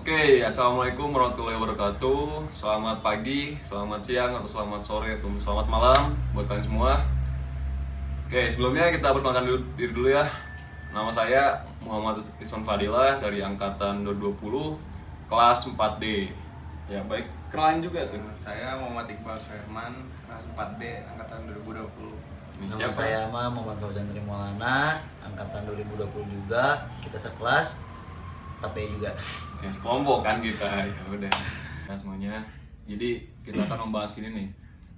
Oke, assalamualaikum warahmatullahi wabarakatuh. Selamat pagi, selamat siang, atau selamat sore, atau selamat malam buat kalian semua. Oke, sebelumnya kita perkenalkan diri dulu ya. Nama saya Muhammad Isman Fadilah dari angkatan 2020, kelas 4D. Ya baik, kenalin juga tuh. Saya Muhammad Iqbal Suherman, kelas 4D, angkatan 2020. Ini Nama siapa? saya Muhammad Fauzan Trimaulana, angkatan 2020 juga, kita sekelas, tapi juga. Ya sekelompok kan kita, ya udah. Nah semuanya, jadi kita akan membahas ini nih.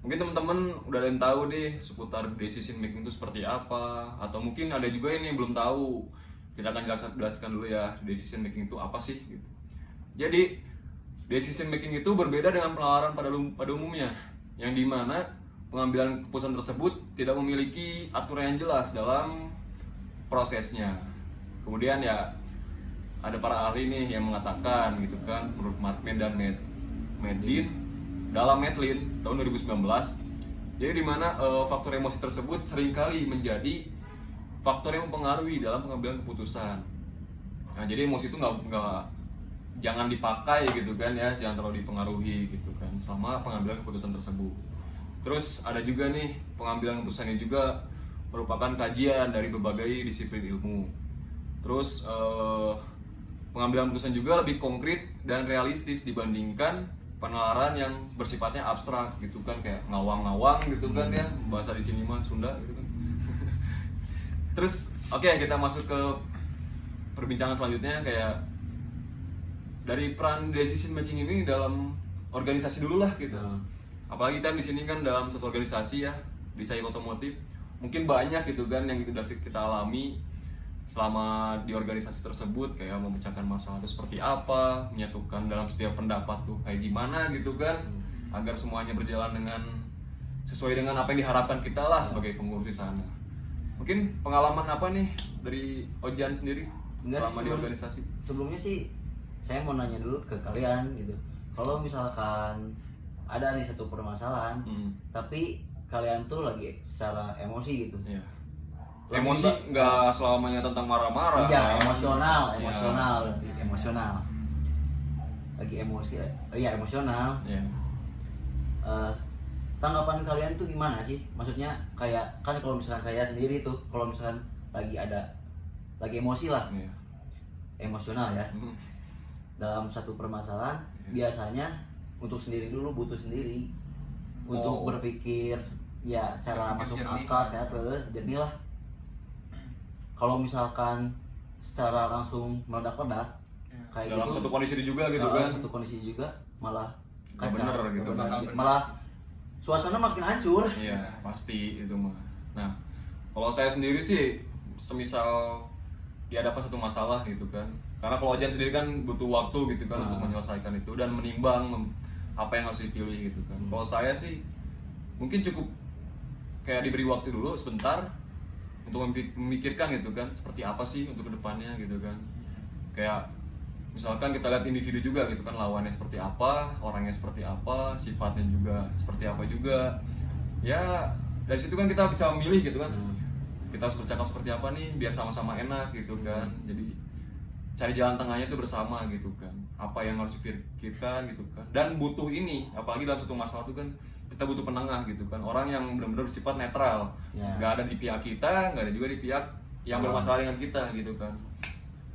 Mungkin teman-teman udah ada yang tahu deh seputar decision making itu seperti apa, atau mungkin ada juga ini yang belum tahu. Kita akan jelaskan dulu ya decision making itu apa sih gitu. Jadi decision making itu berbeda dengan penalaran pada umumnya, yang dimana pengambilan keputusan tersebut tidak memiliki aturan yang jelas dalam prosesnya. Kemudian ya ada para ahli nih yang mengatakan gitu kan, menurut Markman dan Medlin dalam Medlin tahun 2019, jadi dimana faktor emosi tersebut seringkali menjadi faktor yang mempengaruhi dalam pengambilan keputusan. Nah jadi emosi itu nggak jangan dipakai gitu kan ya, jangan terlalu dipengaruhi gitu kan sama pengambilan keputusan tersebut. Terus ada juga nih pengambilan keputusan ini juga merupakan kajian dari berbagai disiplin ilmu. Terus pengambilan keputusan juga lebih konkret dan realistis dibandingkan penalaran yang bersifatnya abstrak gitu kan, kayak ngawang-ngawang gitu kan ya, bahasa di sini mah Sunda gitu kan. Terus oke, kita masuk ke perbincangan selanjutnya, kayak dari peran decision making ini dalam organisasi dulu lah gitu. Apalagi kan di sini kan dalam satu organisasi ya, di Saik Otomotif, mungkin banyak gitu kan yang sudah kita alami selama di organisasi tersebut, kayak memecahkan masalah itu seperti apa, menyatukan dalam setiap pendapat tuh kayak gimana gitu kan, agar semuanya berjalan dengan sesuai dengan apa yang diharapkan kita lah sebagai pengurus di sana. Mungkin pengalaman apa nih dari Ojan sendiri selama di organisasi? Sebelumnya sih saya mau nanya dulu ke kalian gitu. Kalau misalkan ada nih satu permasalahan, tapi kalian tuh lagi secara emosi gitu. Iya. Emosi nggak selamanya tentang marah-marah. Iya, kan? emosional Iya. berarti emosional. Lagi emosi, iya emosional. Iya. Tanggapan kalian tuh gimana sih? Maksudnya kayak kan kalau misalkan saya sendiri tuh, kalau misalkan lagi emosi lah, Iya. emosional ya. Dalam satu permasalahan biasanya untuk sendiri dulu, butuh sendiri untuk berpikir ya secara masuk jernih. akal, sehat, jernih lah. Kalau misalkan secara langsung meledak-ledak kayak Dalam gitu, satu kondisi juga gitu kan. satu kondisi juga malah Nggak kacau, bener gitu, nggak bener. bener. Malah suasana makin hancur. Iya, pasti itu mah. Nah, kalau saya sendiri sih semisal dihadapkan satu masalah gitu kan. Karena kalau Ojan sendiri kan butuh waktu gitu kan untuk menyelesaikan itu dan menimbang apa yang harus dipilih gitu kan. Kalau saya sih mungkin cukup kayak diberi waktu dulu sebentar untuk memikirkan gitu kan, seperti apa sih untuk kedepannya gitu kan. Kayak misalkan kita lihat individu juga gitu kan, lawannya seperti apa, orangnya seperti apa, sifatnya juga seperti apa juga. Ya dari situ kan kita bisa memilih gitu kan, kita harus bercakap seperti apa nih biar sama-sama enak gitu kan. Jadi cari jalan tengahnya itu bersama gitu kan, apa yang harus dipikirkan gitu kan. Dan butuh ini, apalagi dalam satu masalah itu kan kita butuh penengah gitu kan, orang yang benar-benar bersifat netral, nggak ada di pihak kita, nggak ada juga di pihak yang bermasalah dengan kita gitu kan.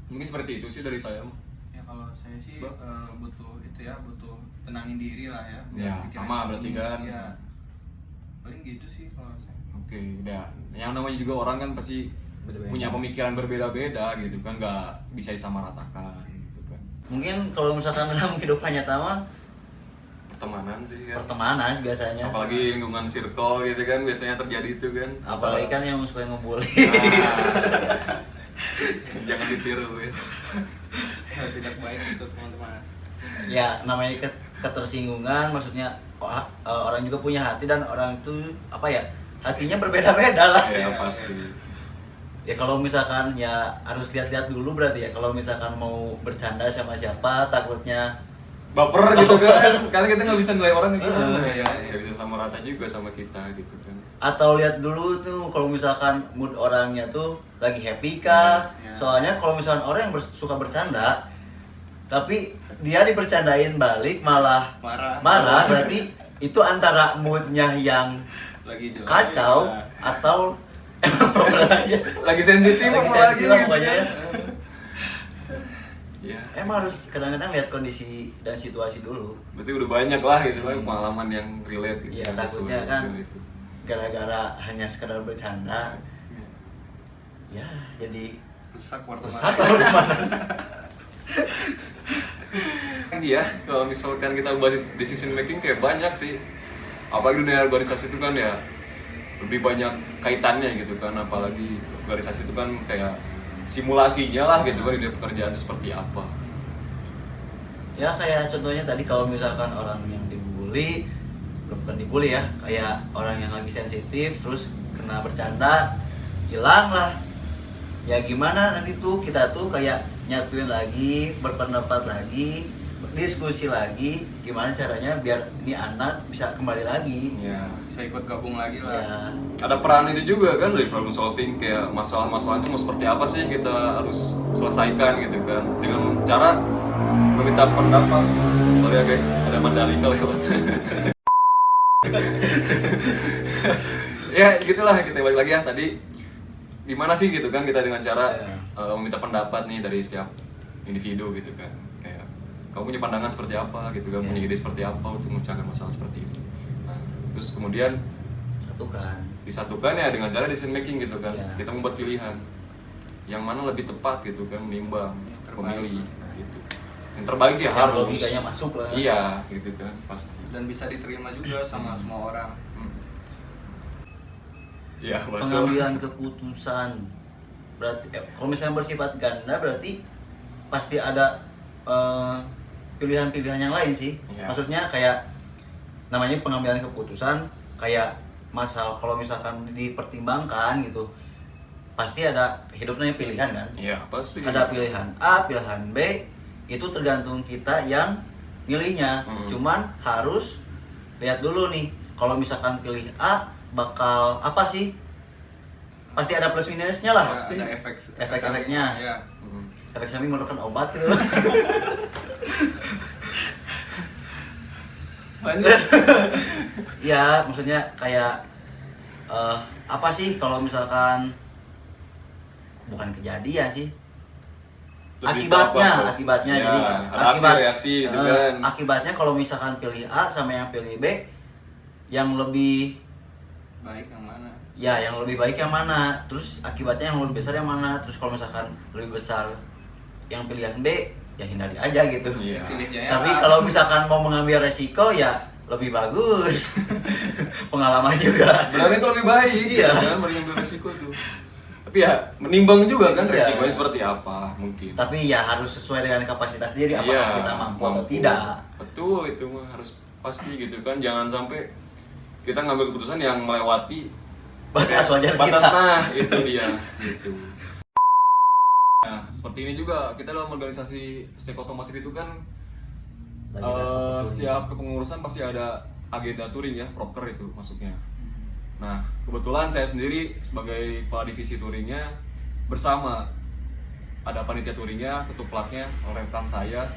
Mungkin seperti itu sih dari saya. Ya kalau saya sih Bang? butuh itu ya, butuh tenangin diri lah ya. Ya, Pikiran sama berarti jernih, kan. Ya, paling gitu sih kalau saya. Oke, udah. Yang namanya juga orang kan pasti Beda-beda. punya pemikiran berbeda-beda gitu kan, nggak bisa disamaratakan gitu kan. Mungkin kalau misalkan dalam kehidupan nyata mah Pertemanan sih kan. pertemanan biasanya. Apalagi lingkungan circle gitu kan biasanya terjadi itu kan. Apalagi kan yang suka ngebully. Nah, jangan ditiru ya. Tidak baik itu teman-teman. Ya namanya ketersinggungan, maksudnya orang juga punya hati dan orang itu apa ya, hatinya berbeda-beda lah. Ya pasti. Ya kalau misalkan ya harus lihat-lihat dulu berarti ya, kalau misalkan mau bercanda sama siapa takutnya Baper gitu kan. Karena kita nggak bisa nilai orang gitu kan. Iya, iya. Nggak bisa sama rata juga sama kita gitu kan. atau lihat dulu tuh kalau misalkan mood orangnya tuh lagi happy kah. Iya. Soalnya kalau misalkan orang yang suka bercanda tapi dia dibercandain balik malah marah berarti itu antara moodnya yang lagi jelek, kacau ya. atau Lagi sensitif lagi apalagi sensitif lah gitu pokoknya ya. Ya, Emang harus kadang-kadang lihat kondisi dan situasi dulu. berarti udah banyak lah gitu kan pengalaman yang relate gitu. Iya, yang takutnya sesuai kan dengan itu. gara-gara hanya sekedar bercanda ya jadi Rusak rusak pertemanan. lah mana. Kan ya kalau misalkan kita bahas decision making kayak banyak sih, apalagi dunia organisasi itu kan ya lebih banyak kaitannya gitu kan, apalagi organisasi itu kan kayak simulasinya lah gitu kan di pekerjaan itu seperti apa. Ya kayak contohnya tadi kalau misalkan orang yang dibully, bukan dibully ya, kayak orang yang lagi sensitif terus kena bercanda, hilang lah. Ya gimana nanti tuh kita tuh kayak nyatuin lagi, berpendapat lagi, diskusi lagi, gimana caranya biar ini anak bisa kembali lagi. Ya, Bisa ikut gabung lagi lah. Ya, ada peran itu juga kan dari problem solving, kayak masalah-masalah itu mau seperti apa sih kita harus selesaikan gitu kan, dengan cara meminta pendapat. Sorry ya guys, ada Mandalika lewat. Ya gitulah, kita balik lagi ya tadi gimana sih gitu kan kita dengan cara meminta pendapat nih dari setiap individu gitu kan, kayak kamu punya pandangan seperti apa gitu kan, punya ide seperti apa untuk memecahkan masalah seperti itu. Nah terus kemudian disatukan ya dengan cara decision making gitu kan, kita membuat pilihan yang mana lebih tepat gitu kan, menimbang, memilih. Nah, gitu. Yang terbaik sih harus logikanya masuk lah. Iya gitu kan pasti. Dan bisa diterima juga sama semua orang. Ya, Pengambilan keputusan berarti kalau misalnya bersifat ganda berarti pasti ada pilihan-pilihan yang lain sih. Ya. Maksudnya kayak namanya pengambilan keputusan kayak masalah kalau misalkan dipertimbangkan gitu pasti ada hidupnya pilihan kan. Iya pasti. Ada pilihan A, pilihan B, itu tergantung kita yang milihnya. Cuman harus lihat dulu nih, kalau misalkan pilih A bakal apa sih? Pasti ada plus minusnya lah. Pasti ada efek-efeknya. Ya. Efek samping merupakan obat gitu. Ya, maksudnya kayak apa sih kalau misalkan bukan kejadian sih. Lebih Akibatnya ya, jadi ada aksi-reaksi gitu kan. Akibatnya kalau misalkan pilih A sama yang pilih B, yang lebih Baik yang mana? ya yang lebih baik yang mana, terus akibatnya yang lebih besar yang mana, terus kalau misalkan lebih besar yang pilihan B ya hindari aja gitu. Iya. Pilihnya ya. Tapi kalau misalkan mau mengambil resiko ya lebih bagus. Pengalaman juga. Benar itu lebih baik. Iya. Jangan mengambil resiko tuh. Tapi ya menimbang juga kan Iya. resikonya seperti apa mungkin. Tapi ya harus sesuai dengan kapasitas diri, apakah kita mampu atau tidak. Betul, itu mah harus pasti gitu kan. Jangan sampai kita ngambil keputusan yang melewati Batas wajar batas. kita. Nah itu dia gitu. Nah seperti ini juga kita dalam organisasi psikotomotif itu kan setiap kepengurusan pasti ada agenda touring ya, proker itu masuknya. Nah kebetulan saya sendiri sebagai kepala divisi touringnya bersama ada panitia touringnya, ketuplatnya oleh rekan saya.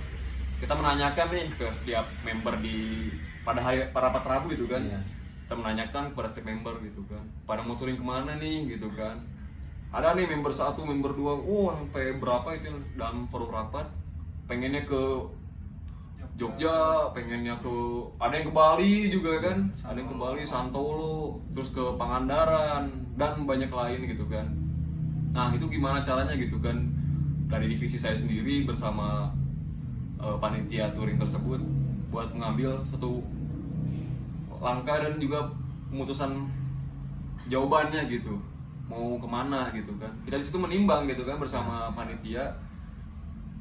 Kita menanyakan nih ke setiap member di pada rapat Rabu gitu kan. Iya. Kita menanyakan kepada setiap member gitu kan, pada mau touring kemana nih gitu kan. Ada nih member 1, member 2, sampai berapa itu dalam forum rapat, pengennya ke Jogja, pengennya ke, ada yang ke Bali juga kan, ada yang ke Bali, Santolo, terus ke Pangandaran dan banyak lain gitu kan. Nah itu gimana caranya gitu kan, dari divisi saya sendiri bersama panitia touring tersebut buat mengambil satu langkah dan juga pemutusan jawabannya gitu, mau kemana gitu kan. Kita di situ menimbang gitu kan bersama panitia.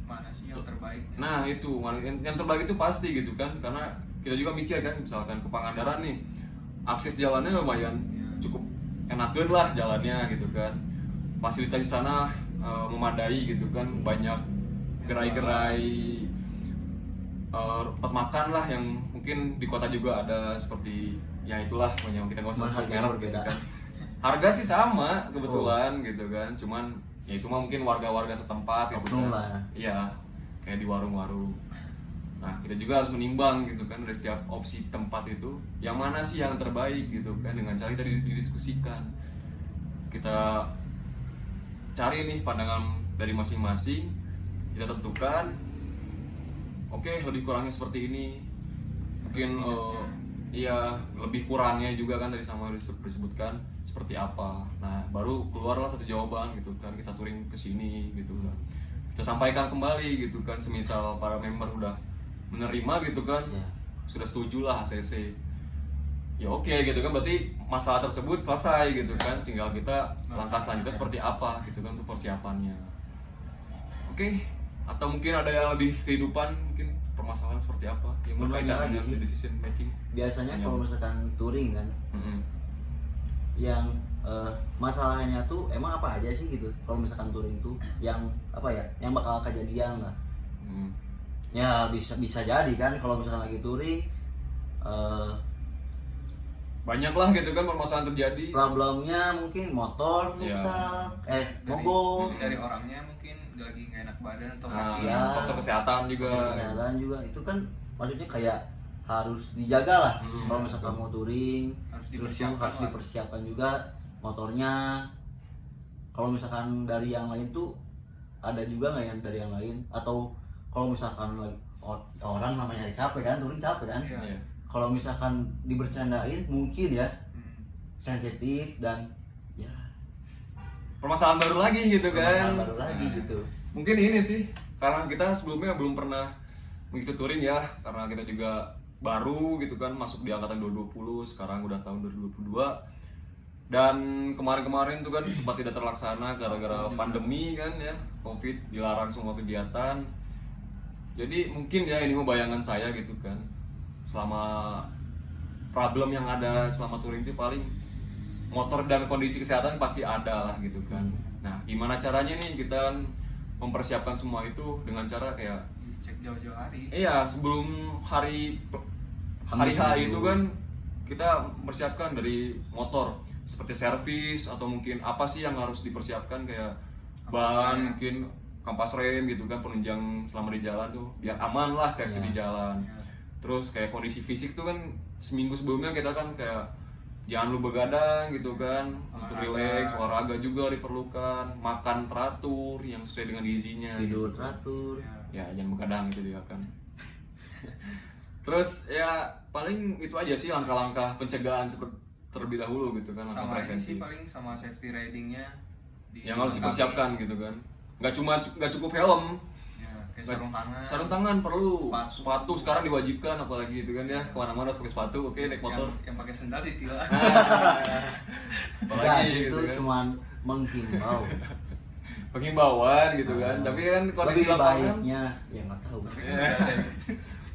Mana sih yang terbaik? Nah itu yang terbaik itu pasti gitu kan, karena kita juga mikir kan, misalkan ke Pangandaran nih akses jalannya lumayan cukup enakeun lah jalannya gitu kan, fasilitas di sana memadai gitu kan, banyak gerai-gerai tempat makan lah yang mungkin di kota juga ada, seperti ya itulah yang kita nggak usah sebut merek gitu kan. Harga sih sama kebetulan gitu kan, cuman ya itu mah mungkin warga-warga setempat gitu Oknum kan. lah. Iya, kayak di warung-warung. Nah kita juga harus menimbang gitu kan dari setiap opsi tempat itu yang mana sih yang terbaik gitu kan, dengan cara kita didiskusikan, kita cari nih pandangan dari masing-masing, kita tentukan oke, lebih kurangnya seperti ini, mungkin iya lebih kurangnya juga kan tadi sama disebutkan seperti apa. Nah baru keluarlah satu jawaban gitu kan, kita touring ke sini gitu kan, kita sampaikan kembali gitu kan, semisal para member udah menerima gitu kan, sudah setuju lah ACC, ya oke gitu kan, berarti masalah tersebut selesai gitu kan, tinggal kita langkah selanjutnya seperti apa gitu kan untuk persiapannya. Oke, atau mungkin ada yang lebih kehidupan, mungkin permasalahan seperti apa yang berkaitan dengan decision making. Biasanya kalau misalkan touring kan, yang masalahnya tuh emang apa aja sih gitu. Kalau misalkan touring tuh yang apa ya, yang bakal kejadian lah. Ya bisa jadi kan kalau misalkan lagi touring banyak lah gitu kan permasalahan terjadi. Problemnya mungkin motor rusak, mogok. Dari orangnya mungkin lagi nggak enak badan atau Nah, sakit. faktor kesehatan juga. Kesehatan juga itu kan maksudnya kayak harus dijaga lah. Kalau misalkan mau touring terus harus dipersiapkan juga motornya. Kalau misalkan dari yang lain tuh ada juga nggak yang dari yang lain, atau kalau misalkan orang namanya capek kan, touring capek kan. Iya. Kalau misalkan dibercandain mungkin ya sensitif dan ya Permasalahan baru lagi gitu kan. permasalahan baru lagi gitu. Mungkin ini sih karena kita sebelumnya belum pernah mengikuti touring ya, karena kita juga baru gitu kan masuk di angkatan 2020, sekarang udah tahun 2022. Dan kemarin-kemarin tuh kan sempat tidak terlaksana gara-gara pandemi kan ya, Covid, dilarang semua kegiatan. Jadi mungkin ya ini mah bayangan saya gitu kan. Selama problem yang ada selama touring itu paling motor dan kondisi kesehatan pasti ada lah gitu kan. Nah, gimana caranya nih kita mempersiapkan semua itu dengan cara kayak Cek jauh-jauh hari. iya, sebelum hari H itu kan kita mempersiapkan dari motor seperti servis atau mungkin apa sih yang harus dipersiapkan, kayak ban, mungkin kampas rem gitu kan, penunjang selama di jalan tuh biar aman lah, safety di jalan. Terus kayak kondisi fisik tuh kan seminggu sebelumnya kita kan kayak jangan lupa begadang gitu kan, untuk relax, olahraga juga diperlukan, makan teratur yang sesuai dengan gizinya, Tidur gitu. teratur. Ya jangan begadang gitu dia kan. Terus ya paling itu aja sih langkah-langkah pencegahan terlebih dahulu gitu kan, langkah Sama ini preventif sih paling sama safety ridingnya yang harus dipersiapkan gitu kan. Nggak cukup helm, Ya, kayak sarung tangan. sarung tangan perlu, Sepatu. sepatu sekarang diwajibkan apalagi gitu kan ya, kemana-mana harus pakai sepatu. Oke, naik motor Yang pakai sendal ditilang. apalagi Enggak, gitu itu kan, cuman menghimbau. penghimbauan gitu kan. Tapi kan kondisi Lebih lapangan baiknya ya nggak tahu.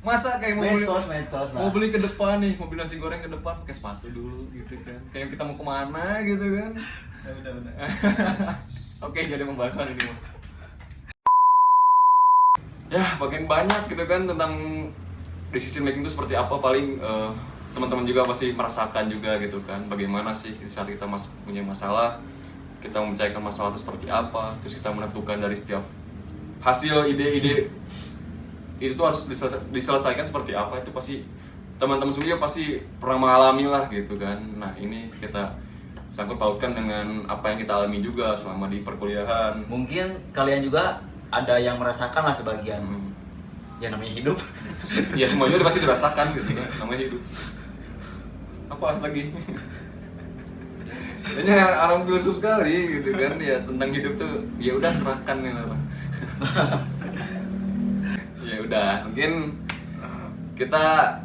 masa kayak mau beli, Medsos lah. mau beli ke depan nih, mau beli nasi goreng ke depan pakai sepatu dulu gitu kan, kayak kita mau kemana gitu kan. Udah. Oke, jadi pembahasan ini ya makin banyak gitu kan tentang decision making itu seperti apa. Paling teman-teman juga pasti merasakan juga gitu kan, bagaimana sih saat kita punya masalah, kita memecahkan masalah itu seperti apa, terus kita menentukan dari setiap hasil ide-ide itu tuh harus diselesaikan seperti apa. Itu pasti teman-teman juga pasti pernah mengalami lah gitu kan. Nah ini kita sangkut pautkan dengan apa yang kita alami juga selama di perkuliahan. Mungkin kalian juga ada yang merasakan lah sebagian. Ya namanya hidup. Ya semuanya udah pasti dirasakan gitu kan, namanya hidup. Apa lagi? Kayaknya orang filsuf sekali gitu kan, ya tentang hidup tuh ya udah serahkan nih lah. Ya udah, mungkin kita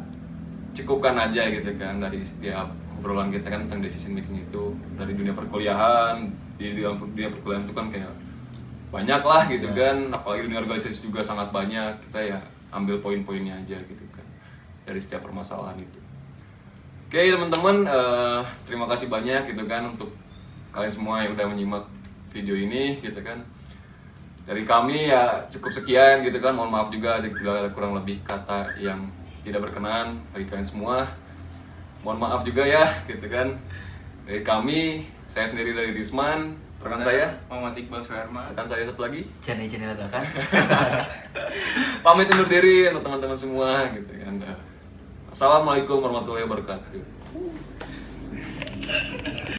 cukupkan aja gitu kan dari setiap obrolan kita kan tentang decision making itu dari dunia perkuliahan. Di dalam dunia perkuliahan itu kan kayak banyak lah gitu kan, apalagi dunia organisasi juga sangat banyak. Kita ya ambil poin-poinnya aja gitu kan dari setiap permasalahan itu. Oke teman-teman, terima kasih banyak gitu kan untuk kalian semua yang udah menyimak video ini gitu kan. Dari kami ya cukup sekian gitu kan, mohon maaf juga ada kurang lebih kata yang tidak berkenan bagi kalian semua. Mohon maaf juga ya gitu kan. Dari kami, saya sendiri dari Risman, Rekan saya Muhammad Iqbal Suherman. rekan saya satu lagi Channel dadakan. pamit undur diri untuk teman-teman semua gitu kan. Assalamualaikum warahmatullahi wabarakatuh.